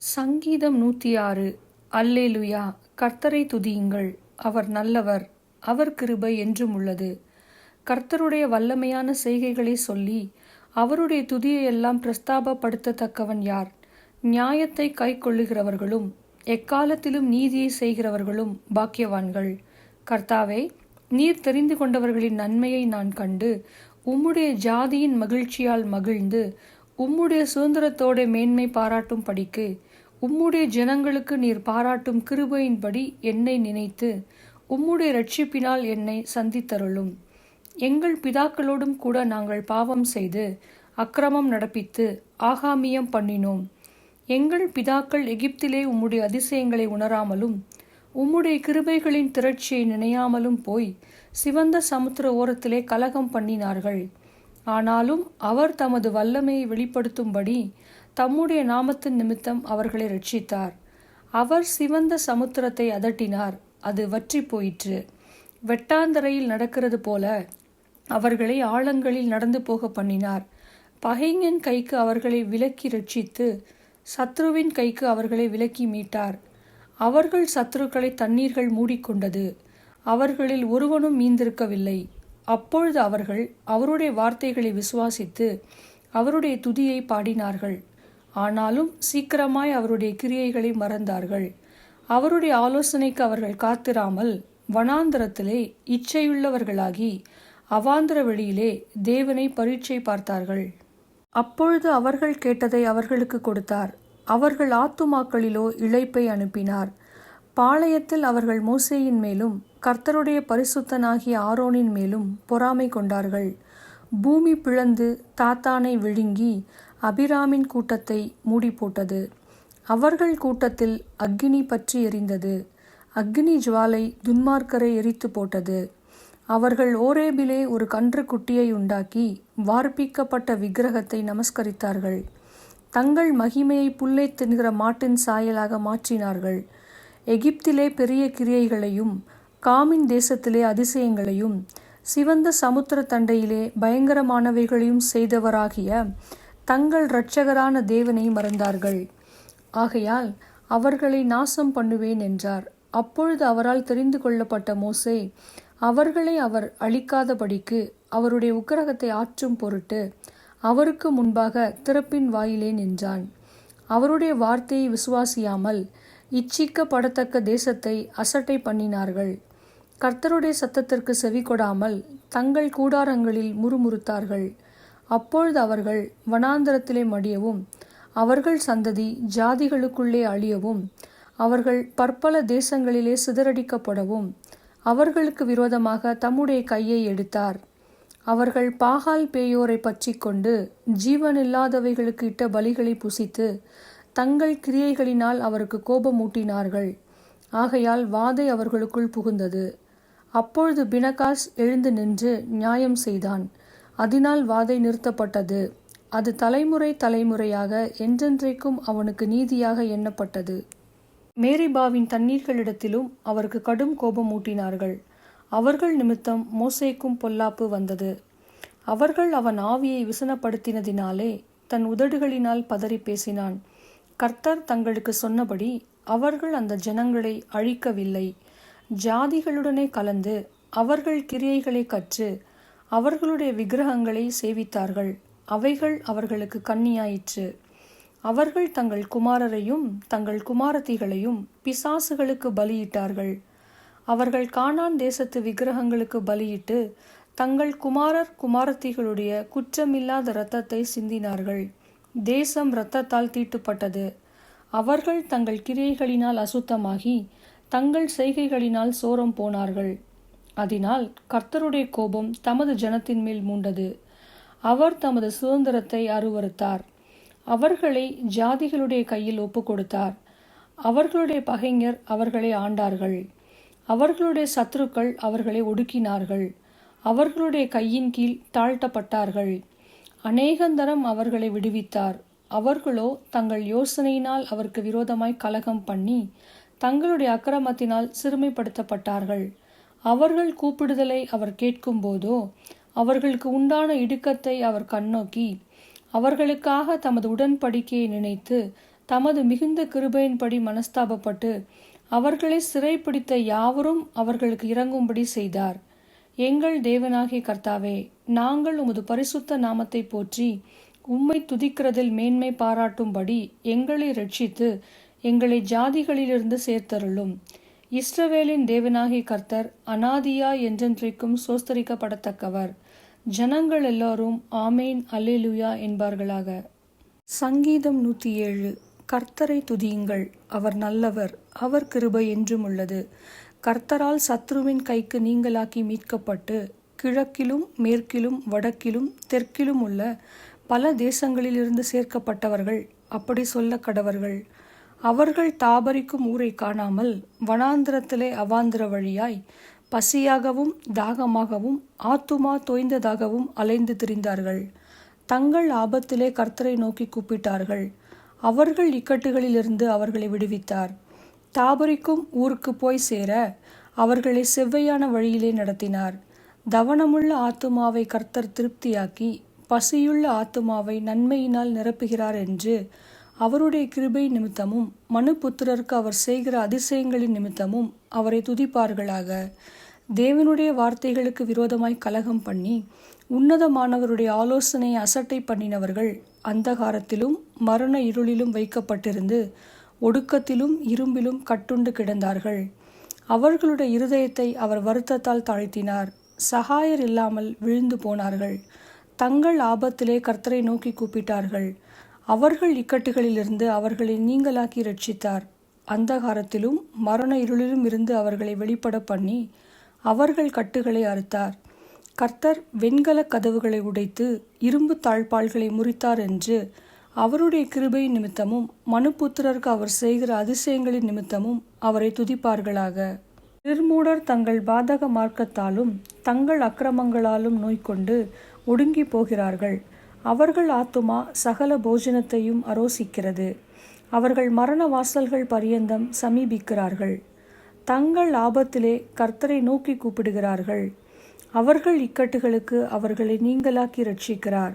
சங்கீதம் 106. அல்லேலுயா. கர்த்தரை துதியுங்கள், அவர் நல்லவர், அவர் கிருபை என்றும் உள்ளது. கர்த்தருடைய வல்லமையான செய்கைகளை சொல்லி அவருடைய துதியையெல்லாம் பிரஸ்தாபப்படுத்தத்தக்கவன் யார்? நியாயத்தை கை கொள்ளுகிறவர்களும் எக்காலத்திலும் நீதியை செய்கிறவர்களும் பாக்கியவான்கள். கர்த்தாவே, நீர் தெரிந்து கொண்டவர்களின் நன்மையை நான் கண்டு உம்முடைய ஜாதியின் மகிழ்ச்சியால் மகிழ்ந்து உம்முடைய சுதந்திரத்தோட மேன்மை பாராட்டும் படிக்கு உம்முடைய ஜனங்களுக்கு நீர் பாராட்டும் கிருபையின்படி என்னை நினைத்து உம்முடைய இரட்சிப்பினால் என்னை சந்தித்தருளும். எங்கள் பிதாக்களோடும் கூட நாங்கள் பாவம் செய்து அக்கிரமம் நடப்பித்து ஆகாமியம் பண்ணினோம். எங்கள் பிதாக்கள் எகிப்திலே உம்முடைய அதிசயங்களை உணராமலும் உம்முடைய கிருபைகளின் திரட்சியை நினையாமலும் போய் சிவந்த சமுத்திர ஓரத்திலே கலகம் பண்ணினார்கள். ஆனாலும் அவர் தமது வல்லமையை வெளிப்படுத்தும்படி தம்முடைய நாமத்தின் நிமித்தம் அவர்களை ரட்சித்தார். அவர் சிவந்த சமுத்திரத்தை அதட்டினார், அது வற்றி போயிற்று. வெட்டாந்தரையில் நடக்கிறது போல அவர்களை ஆழங்களில் நடந்து போக பண்ணினார். பகைஞன் கைக்கு அவர்களை விலக்கி ரட்சித்து சத்ருவின் கைக்கு அவர்களை விலக்கி மீட்டார். அவர்கள் சத்துருக்களை தண்ணீர்கள் மூடிக்கொண்டது, அவர்களில் ஒருவனும் மீந்திருக்கவில்லை. அப்பொழுது அவர்கள் அவருடைய வார்த்தைகளை விசுவாசித்து அவருடைய துதியை பாடினார்கள். ஆனாலும் சீக்கிரமாய் அவருடைய கிரியைகளை மறந்தார்கள். அவருடைய ஆலோசனைக்கு அவர்கள் காத்திராமல் வனாந்தரத்திலே இச்சையுள்ளவர்களாகி அவாந்தர வெளியிலே தேவனை பரீட்சை பார்த்தார்கள். அப்பொழுது அவர்கள் கேட்டதை அவர்களுக்கு கொடுத்தார். அவர்கள் ஆத்துமாக்களிலோ இளைப்பை அனுப்பினார். பாளையத்தில் அவர்கள் மோசேயின் மேலும் கர்த்தருடைய பரிசுத்தனாகிய ஆரோனின் மேலும் பொறாமை கொண்டார்கள். பூமி பிளந்து தாத்தானை விழுங்கி அபிராமின் கூட்டத்தை மூடி போட்டது. அவர்கள் கூட்டத்தில் அக்கினி பற்றி எரிந்தது. அக்கினி ஜுவாலை துன்மார்க்கரை எரித்து போட்டது. அவர்கள் ஓரேபிலே ஒரு கன்று குட்டியை உண்டாக்கி வார்ப்பிக்கப்பட்ட விக்கிரகத்தை நமஸ்கரித்தார்கள். தங்கள் மகிமையை புல்லை தின்கிற மாட்டின் சாயலாக மாற்றினார்கள். எகிப்திலே பெரிய கிரியைகளையும் காமின் தேசத்திலே அதிசயங்களையும் சிவந்த சமுத்திர தண்டையிலே பயங்கரமானவைகளையும் செய்தவராகிய தங்கள் இரட்சகரான தேவனை மறந்தார்கள். ஆகையால் அவர்களை நாசம் பண்ணுவேன் என்றார். அப்பொழுது அவரால் தெரிந்து கொள்ளப்பட்ட மோசே அவர்களை அவர் அழிக்காதபடிக்கு அவருடைய உக்கிரகத்தை ஆற்றும் பொருட்டு அவருக்கு முன்பாக திறப்பின் வாயிலே நின்றான். அவருடைய வார்த்தையை விசுவாசியாமல் இச்சிக்கப்படத்தக்க தேசத்தை அசட்டை பண்ணினார்கள். கர்த்தருடைய சத்தத்திற்கு செவி கொடாமல் தங்கள் கூடாரங்களில் முறுமுறுத்தார்கள். அப்பொழுது அவர்கள் வனாந்தரத்திலே மடியவும் அவர்கள் சந்ததி ஜாதிகளுக்குள்ளே அழியவும் அவர்கள் பற்பல தேசங்களிலே சிதறடிக்கப்படவும் அவர்களுக்கு விரோதமாக தம்முடைய கையை எடுத்தார். அவர்கள் பாகால் பேயோரை பற்றி கொண்டு ஜீவனில்லாதவைகளுக்கு இட்ட பலிகளை புசித்து தங்கள் கிரியைகளினால் அவருக்கு கோபமூட்டினார்கள். ஆகையால் வாதை அவர்களுக்குள் புகுந்தது. அப்பொழுது பினகாஸ் எழுந்து நின்று நியாயம் செய்தான். அதனால் வாதை நிறுத்தப்பட்டது. அது தலைமுறை தலைமுறையாக என்றென்றைக்கும் அவனுக்கு நீதியாக எண்ணப்பட்டது. மேரிபாவின் தண்ணீர்களிடத்திலும் அவருக்கு கடும் கோபம் ஊட்டினார்கள். அவர்கள் நிமித்தம் மோசேக்கும் பொல்லாப்பு வந்தது. அவர்கள் அவன் ஆவியை விசனப்படுத்தினதினாலே தன் உதடுகளினால் பதறி பேசினான். கர்த்தர் தங்களுக்கு சொன்னபடி அவர்கள் அந்த ஜனங்களை அழிக்கவில்லை. ஜாதிகளுடனே கலந்து அவர்கள் கிரியைகளை கற்று அவர்களுடைய விக்கிரகங்களை சேவித்தார்கள். அவைகள் அவர்களுக்கு கண்ணியாயிற்று. அவர்கள் தங்கள் குமாரரையும் தங்கள் குமாரத்திகளையும் பிசாசுகளுக்கு பலியிட்டார்கள். அவர்கள் கானான் தேசத்து விக்கிரகங்களுக்கு பலியிட்டு தங்கள் குமாரர் குமாரத்திகளுடைய குற்றமில்லாத இரத்தத்தை சிந்தினார்கள். தேசம் இரத்தத்தால் தீட்டுப்பட்டது. அவர்கள் தங்கள் கிரியைகளினால் அசுத்தமாகி தங்கள் செய்கைகளினால் சோரம் போனார்கள். அதனால் கர்த்தருடைய கோபம் தமது ஜனத்தின் மேல் மூண்டது. அவர் தமது சுதந்திரத்தை அருவருத்தார். அவர்களை ஜாதிகளுடைய கையில் ஒப்பு கொடுத்தார். அவர்களுடைய பகைஞர் அவர்களை ஆண்டார்கள். அவர்களுடைய சத்துருக்கள் அவர்களை ஒடுக்கினார்கள். அவர்களுடைய கையின் கீழ் தாழ்த்தப்பட்டார்கள். அநேகந்தரம் அவர்களை விடுவித்தார். அவர்களோ தங்கள் யோசனையினால் அவருக்கு விரோதமாய் கலகம் பண்ணி தங்களுடைய அக்கிரமத்தினால் சிறுமைப்படுத்தப்பட்டார்கள். அவர்கள் கூப்பிடுதலை அவர் கேட்கும் போதோ அவர்களுக்கு உண்டான இடுக்கத்தை அவர் கண்ணோக்கி அவர்களுக்காக தமது உடன்படிக்கையை நினைத்து தமது மிகுந்த கிருபையின்படி மனஸ்தாபப்பட்டு அவர்களை சிறைப்பிடித்த யாவரும் அவர்களுக்கு இறங்கும்படி செய்தார். எங்கள் தேவனாகிய கர்த்தாவே, நாங்கள் உமது பரிசுத்த நாமத்தை போற்றி உம்மை துதிக்கிறதில் மேன்மை பாராட்டும்படி எங்களை ரட்சித்து எங்களை ஜாதிகளிலிருந்து சேர்த்தருளும். இஸ்ரவேலின் தேவனாகிய கர்த்தர் அநாதியா என்றென்றைக்கும் சோஸ்தரிக்கப்படத்தக்கவர். ஜனங்கள் எல்லாரும் ஆமேன் அல்லேலூயா என்பார்களாக. சங்கீதம் 107. கர்த்தரை துதியுங்கள், அவர் நல்லவர், அவர் கிருபை என்றும் உள்ளது. கர்த்தரால் சத்ருவின் கைக்கு நீங்களாக்கி மீட்கப்பட்டு கிழக்கிலும் மேற்கிலும் வடக்கிலும் தெற்கிலும் உள்ள பல தேசங்களிலிருந்து சேர்க்கப்பட்டவர்கள் அப்படி சொல்ல கடவர்கள். அவர்கள் தாபரிக்கும் ஊரை காணாமல் வனாந்திரத்திலே அவாந்திர வழியாய் பசியாகவும் தாகமாகவும் ஆத்துமா தோய்ந்ததாகவும் அலைந்து திரிந்தார்கள். தங்கள் ஆபத்திலே கர்த்தரை நோக்கி கூப்பிட்டார்கள். அவர்கள் இக்கட்டுகளிலிருந்து அவர்களை விடுவித்தார். தாபரிக்கும் ஊருக்கு போய் சேர அவர்களை செவ்வையான வழியிலே நடத்தினார். தவனமுள்ள ஆத்துமாவை கர்த்தர் திருப்தியாக்கி பசியுள்ள ஆத்துமாவை நன்மையினால் நிரப்புகிறார் என்று அவருடைய கிருபை நிமித்தமும் மனுபுத்திரருக்கு அவர் செய்கிற அதிசயங்களின் நிமித்தமும் அவரை துதிப்பார்களாக. தேவனுடைய வார்த்தைகளுக்கு விரோதமாய் கலகம் பண்ணி உன்னதமானவருடைய ஆலோசனையை அசட்டை பண்ணினவர்கள் அந்தகாரத்திலும் மரண இருளிலும் வைக்கப்பட்டிருந்து ஒடுக்கத்திலும் இரும்பிலும் கட்டுண்டு கிடந்தார்கள். அவர்களுடைய இருதயத்தை அவர் வருத்தத்தால் தாழ்த்தினார். சகாயர் இல்லாமல் விழுந்து போனார்கள். தங்கள் ஆபத்திலே கர்த்தரை நோக்கி கூப்பிட்டார்கள். அவர்கள் இக்கட்டுகளிலிருந்து அவர்களை நீங்களாக்கி ரட்சித்தார். அந்தகாரத்திலும் மரண இருளிலும் இருந்து அவர்களை வெளிப்பட பண்ணி அவர்கள் கட்டுகளை அறுத்தார். கர்த்தர் வெண்கல கதவுகளை உடைத்து இரும்பு தாழ்பாள்களை முறித்தார் என்று அவருடைய கிருபை நிமித்தமும் மனுபுத்திரருக்கு அவர் செய்கிற அதிசயங்களின் நிமித்தமும் அவரை துதிப்பார்களாக. நிர்மூடர் தங்கள் பாதக மார்க்கத்தாலும் தங்கள் அக்கிரமங்களாலும் நோய்கொண்டு ஒடுங்கி போகிறார்கள். அவர்கள் ஆத்துமா சகல போஜனத்தையும் அரோசிக்கிறது. அவர்கள் மரண வாசல்கள் பரியந்தம் சமீபிக்கிறார்கள். தங்கள் ஆபத்திலே கர்த்தரை நோக்கி கூப்பிடுகிறார்கள். அவர்கள் இக்கட்டுகளுக்கு அவர்களை நீங்களாக்கி ரட்சிக்கிறார்.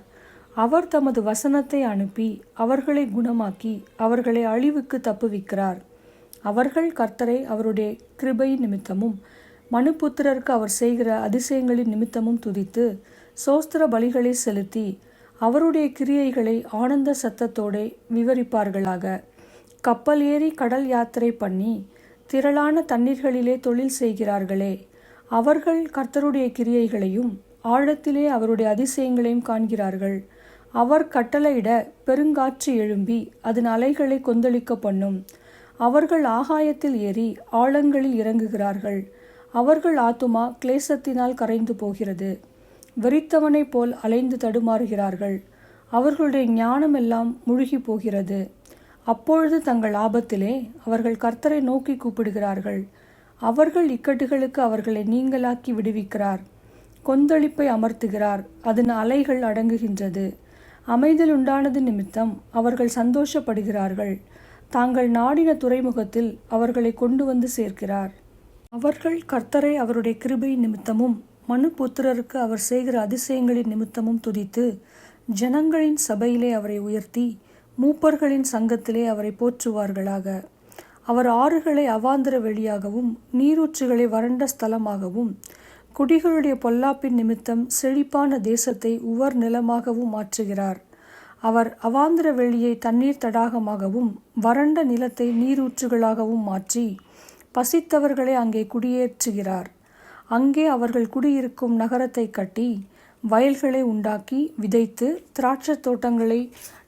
அவர் தமது வசனத்தை அனுப்பி அவர்களை குணமாக்கி அவர்களை அழிவுக்கு தப்புவிக்கிறார். அவர்கள் கர்த்தரை அவருடைய கிருபை நிமித்தமும் மனுபுத்திரருக்கு அவர் செய்கிற அதிசயங்களின் நிமித்தமும் துதித்து சோஸ்திர பலிகளை செலுத்தி அவருடைய கிரியைகளை ஆனந்த சத்தத்தோടെ விவரிப்பார்களாக. கப்பல் ஏறி கடல் யாத்திரை பண்ணி திரளான தண்ணீர்களிலே தொழில் செய்கிறார்களே, அவர்கள் கர்த்தருடைய கிரியைகளையும் ஆழத்திலே அவருடைய அதிசயங்களையும் காண்கிறார்கள். அவர் கட்டளையிட பெருங்காற்று எழும்பி அதன் அலைகளை கொந்தளிக்க பண்ணும். அவர்கள் ஆகாயத்தில் ஏறி ஆழங்களில் இறங்குகிறார்கள். அவர்கள் ஆத்துமா கிளேசத்தினால் கரைந்து போகிறது. வெறித்தவனைப் போல் அலைந்து தடுமாறுகிறார்கள். அவர்களுடைய ஞானமெல்லாம் முழுகி போகிறது. அப்பொழுது தங்கள் ஆபத்திலே அவர்கள் கர்த்தரை நோக்கி கூப்பிடுகிறார்கள். அவர்கள் இக்கட்டுகளுக்கு அவர்களை நீங்களாக்கி விடுவிக்கிறார். கொந்தளிப்பை அமர்த்துகிறார். அதன் அலைகள் அடங்குகின்றது. அமைதல் உண்டானது நிமித்தம் அவர்கள் சந்தோஷப்படுகிறார்கள். தாங்கள் நாடின துறைமுகத்தில் அவர்களை கொண்டு வந்து சேர்க்கிறார். அவர்கள் கர்த்தரை அவருடைய கிருபை நிமித்தமும் மனுபுத்திரருக்கு அவர் செய்கிற அதிசயங்களின் நிமித்தமும் துதித்து ஜனங்களின் சபையிலே அவரை உயர்த்தி மூப்பர்களின் சங்கத்திலே அவரை போற்றுவார்களாக. அவர் ஆறுகளை அவாந்திர வெளியாகவும் நீரூற்றுகளை வறண்ட ஸ்தலமாகவும் குடிகளுடைய பொல்லாப்பின் நிமித்தம் செழிப்பான தேசத்தை உவர் நிலமாகவும் மாற்றுகிறார். அவர் அவாந்திர வெளியை தண்ணீர் தடாகமாகவும் வறண்ட நிலத்தை நீரூற்றுகளாகவும் மாற்றி பசித்தவர்களை அங்கே குடியேற்றுகிறார். அங்கே அவர்கள் குடியிருக்கும் நகரத்தை கட்டி வயல்களை உண்டாக்கி விதைத்து திராட்சத் தோட்டங்களை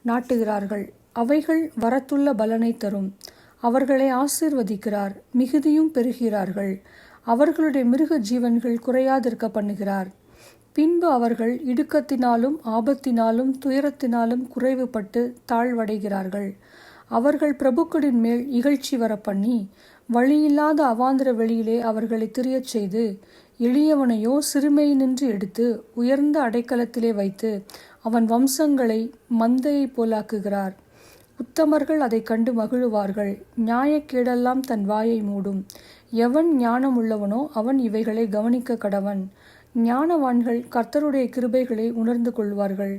நாட்டுகிறார்கள். அவைகள் வரத்துள்ள பலனை தரும். அவர்களை ஆசீர்வதிக்கிறார். மிகுதியும் பெறுகிறார்கள். அவர்களுடைய மிருக ஜீவன்கள் குறையாதிருக்க பண்ணுகிறார். பின்பு அவர்கள் இடுக்கத்தினாலும் ஆபத்தினாலும் துயரத்தினாலும் குறைவுபட்டு தாழ்வடைகிறார்கள். அவர்கள் பிரபுக்களின் மேல் இகழ்ச்சி வரப்பண்ணி வழியில்லாத அவாந்திர வெளியிலே அவர்களை திரியச் செய்து எளியவனையோ சிறுமையினின்று எடுத்து உயர்ந்த அடைக்கலத்திலே வைத்து அவன் வம்சங்களை மந்தையைப் போலாக்குகிறார். உத்தமர்கள் அதை கண்டு மகிழுவார்கள். நியாயக்கேடெல்லாம் தன் வாயை மூடும். எவன் ஞானம் உள்ளவனோ அவன் இவைகளை கவனிக்க கடவன். ஞானவான்கள் கர்த்தருடைய கிருபைகளை உணர்ந்து கொள்வார்கள்.